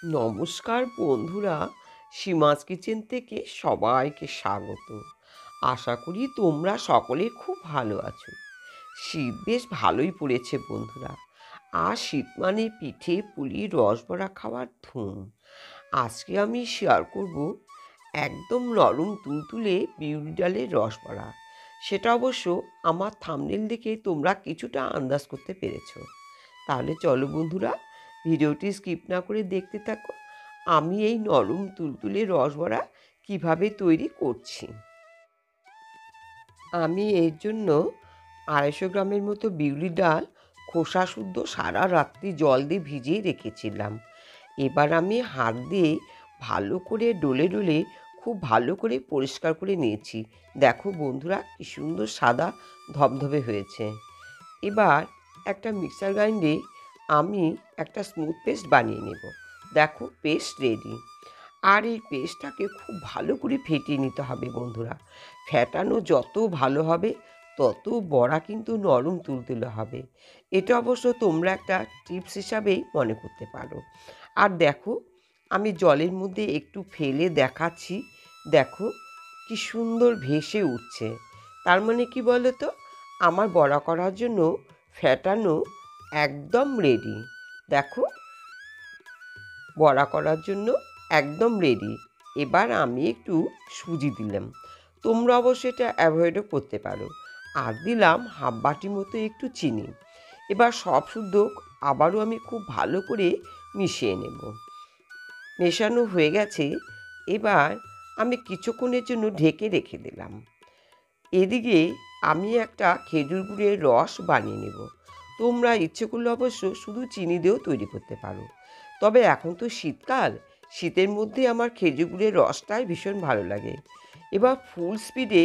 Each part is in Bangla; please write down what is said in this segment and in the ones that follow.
নমস্কার বন্ধুরা, সীমাস কিচেন থেকে সবাইকে স্বাগত। আশা করি তোমরা সকলে খুব ভালো আছো। শীত বেশ ভালোই পড়েছে বন্ধুরা। আর শীত মানে পিঠে পুলি রসবড়া খাওয়ার ধুম। আজকে আমি শেয়ার করব একদম নরম তুলতুলে বিউলি ডালের রসবড়া। সেটা অবশ্য আমার থাম্বনেল দেখে তোমরা কিছুটা আন্দাজ করতে পেরেছো। তাহলে চলো বন্ধুরা, ভিডিওটি স্কিপ না করে দেখতে থাকো। আমি এই নরম তুলতুলে রসবড়া কিভাবে তৈরি করছি। আমি এর জন্য 250 গ্রামের মতো বিউলি ডাল খোসা শুদ্ধ সারা রাত্রি জল দিয়ে ভিজিয়ে রেখেছিলাম। এবার আমি হাত দিয়ে ভালো করে ডলে ডলে খুব ভালো করে পরিষ্কার করে নিয়েছি। দেখো বন্ধুরা, কি সুন্দর সাদা ধবধবে হয়েছে। এবার একটা মিক্সার গ্রাইন্ডে আমি একটা স্মুথ পেস্ট বানিয়ে নেব। দেখো, পেস্ট রেডি। আর এই পেস্টটাকে খুব ভালো করে ফেটিয়ে নিতে হবে বন্ধুরা। ফেটানো যত ভালো হবে তত বড়া কিন্তু নরম তুলতুলে হবে। এটা অবশ্য তোমরা একটা টিপস হিসাবেই মনে করতে পারো। আর দেখো, আমি জলের মধ্যে একটু ফেলে দেখাচ্ছি। দেখো কি সুন্দর ভেসে উঠছে। তার মানে কি বলো তো, আমার বড়া করার জন্য ফেটানো একদম রেডি। দেখো, বড়া করার জন্য একদম রেডি। এবার আমি একটু সুজি দিলাম। তোমরা অবশ্য এটা অ্যাভয়েডও করতে পারো। আর দিলাম হাফ বাটি মতো একটু চিনি। এবার সব শুদ্ধ আবারও আমি খুব ভালো করে মিশিয়ে নেব। মেশানো হয়ে গেছে। এবার আমি কিছুক্ষণের জন্য ঢেকে রেখে দিলাম। এদিকে আমি একটা খেজুর গুড়ের রস বানিয়ে নেব। তোমরা ইচ্ছে করলে অবশ্য শুধু চিনি দিয়েও তৈরি করতে পারো। তবে এখন তো শীতকাল, শীতের মধ্যে আমার খেজুর গুড়ের রসটাই ভীষণ ভালো লাগে। এবার ফুল স্পিডে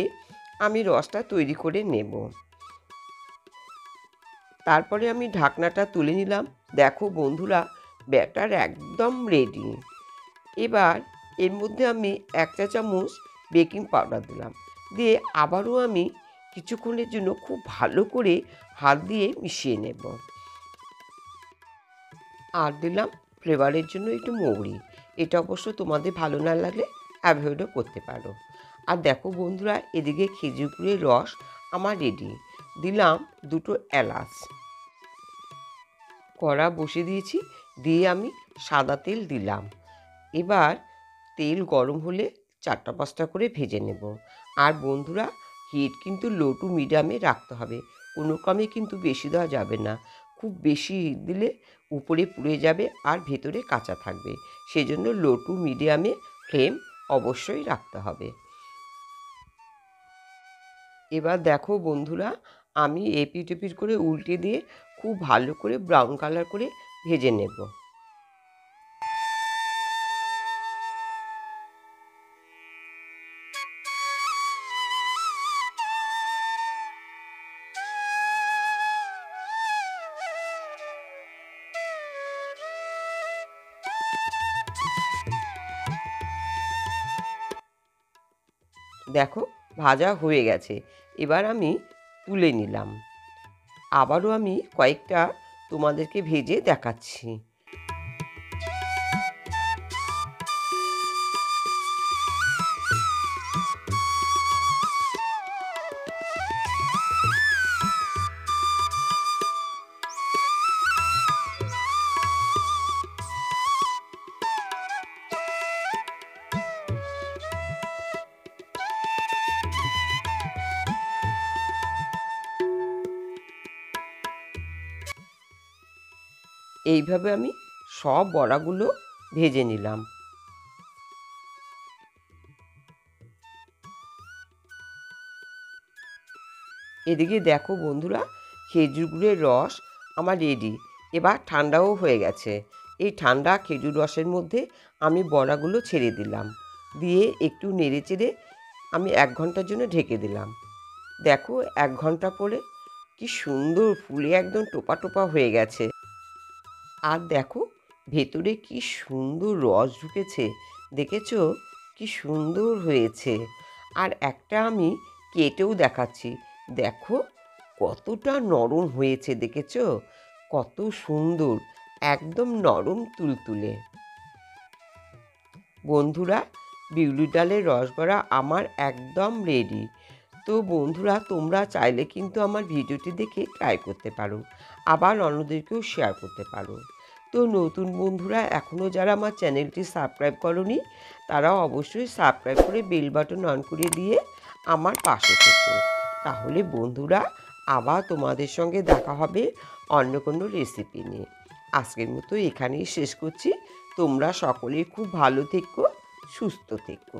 আমি রসটা তৈরি করে নেব। তারপরে আমি ঢাকনাটা তুলে নিলাম। দেখো বন্ধুরা, ব্যাটার একদম রেডি। এবার এর মধ্যে আমি 1 চা চামচ বেকিং পাউডার দিলাম। দিয়ে আবারও আমি কিছুক্ষণের জন্য খুব ভালো করে হাত দিয়ে মিশিয়ে নেব। আর দিলাম ফ্লেভারের জন্য একটু মৌরি। এটা অবশ্য তোমাদের ভালো না লাগলে অ্যাভয়েডও করতে পারো। আর দেখো বন্ধুরা, এদিকে খেজুর গুড়ের রস আমার রেডি। দিলাম 2টো এলাচ। কড়া বসিয়ে দিয়েছি। দিয়ে আমি সাদা তেল দিলাম। এবার তেল গরম হলে 4টা-5টা করে ভেজে নেব। আর বন্ধুরা, হিট কিন্তু লো টু মিডিয়ামে রাখতে হবে। কোনো ক্রমে কিন্তু বেশি দেওয়া যাবে না। খুব বেশি হিট দিলে উপরে পুড়ে যাবে আর ভেতরে কাঁচা থাকবে। সেজন্য লো টু মিডিয়ামে ফ্লেম অবশ্যই রাখতে হবে। এবার দেখো বন্ধুরা, আমি এপিট ওপিট করে উল্টে দিয়ে খুব ভালো করে ব্রাউন কালার করে ভেজে নেব। দেখো, ভাজা হয়ে গেছে। এবার আমি তুলে নিলাম। আবারও আমি কয়েকটা তোমাদেরকে ভেজে দেখাচ্ছি। এইভাবে আমি সব বড়াগুলো ভেজে নিলাম। এদিকে দেখো বন্ধুরা, খেজুর গুড়ের রস আমার রেডি। এবার ঠান্ডাও হয়ে গেছে। এই ঠান্ডা খেজুর রসের মধ্যে আমি বড়াগুলো ছেড়ে দিলাম। দিয়ে একটু নেড়ে চেড়ে আমি 1 ঘন্টার জন্য ঢেকে দিলাম। দেখো, 1 ঘন্টা পরে কি সুন্দর ফুলে একদম টোপা টোপা হয়ে গেছে। আর দেখো, ভেতরে কি সুন্দর রস ঢুকেছে। দেখেছো কি সুন্দর হয়েছে। আর একটা আমি কেটেও দেখাচ্ছি। দেখো কতটা নরম হয়েছে, দেখেছো কত সুন্দর, একদম নরম তুলতুলে। বন্ধুরা, বিউলির ডালের রসবড়া আমার একদম রেডি। তো বন্ধুরা, তোমরা চাইলে কিন্তু আমার ভিডিওটি দেখে ট্রাই করতে পারো, আবার অন্যদেরকেও শেয়ার করতে পারো। তো নতুন বন্ধুরা এখনও যারা আমার চ্যানেলটি সাবস্ক্রাইব করনি, তারাও অবশ্যই সাবস্ক্রাইব করে বেল বাটন অন করে দিয়ে আমার পাশে থেকো। তাহলে বন্ধুরা, আবার তোমাদের সঙ্গে দেখা হবে অন্য কোনো রেসিপি নিয়ে। আজকের মতো এখানেই শেষ করছি। তোমরা সকলেই খুব ভালো থেকো, সুস্থ থেকো।